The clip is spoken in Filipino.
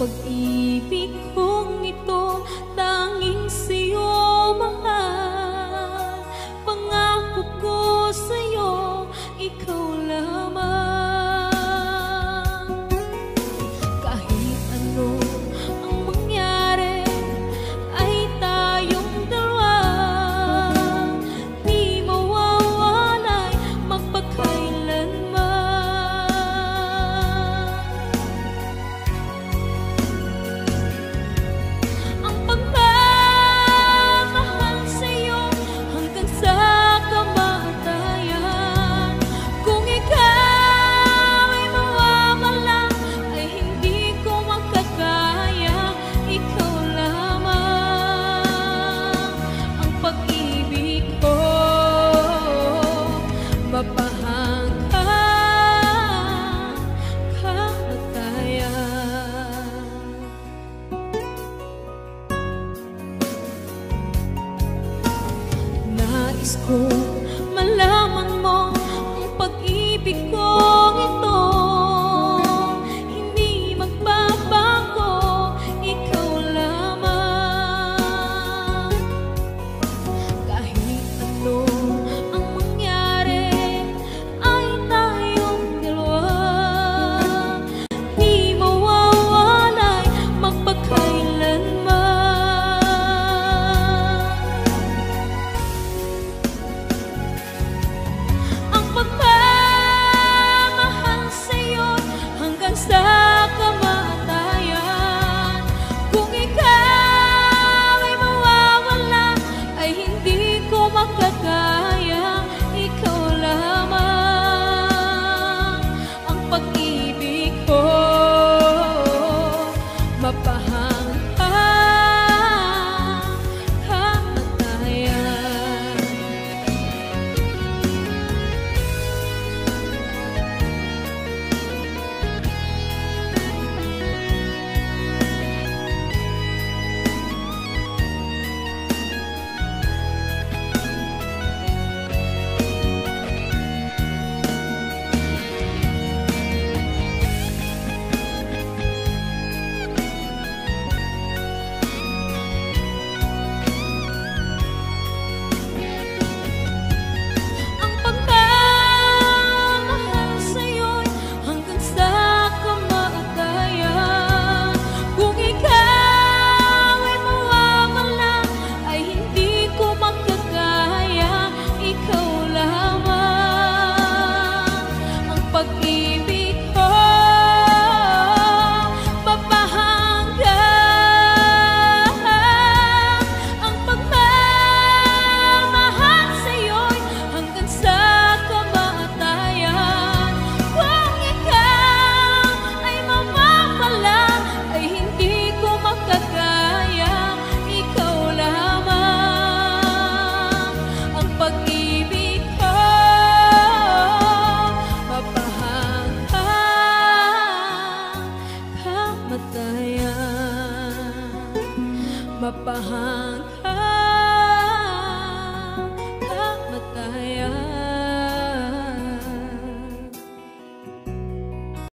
pag-ibig kong ito tanging sa'yo mahal. Pangako ko sa'yo, ikaw lamang. Kahit ano ang mangyari ay tayong dalawa, di mawawalay magpakailanman. Ang pagmamahal sa'yo hanggang sa kamatayan. Kung ikaw ay mawawala ay hindi ko makakaya, ikaw lamang ang pag-ibig ko. Mapahanggang kamatayan. Nais ko malaman mo ang pag-ibig kong ito hindi magbabago, ikaw lamang. Kahit ano ang mangyari ay tayong dalawa, di mawawalay magpakailanman. Ang pagmamahal sa'yo hanggang sa kamatayan. Kung ikaw ay mawawala ay hindi ko makakaya, ikaw lamang ang pag-ibig ko. Mapahanggang kamatayan. Ang pagmamahal sa'yo hanggang sa kamatayan. Kung ikaw ay mawawala ay hindi ko makakaya, ikaw lamang ang pag-ibig ko. Mapahanggang ang pagmamahal sa'yo'y hanggang sa kamatayan. Kung ikaw ay mawawala ay hindi ko makakaya, ikaw lamang ang pag-ibig ko. Mapahanggang kamatayan. Mapahanggang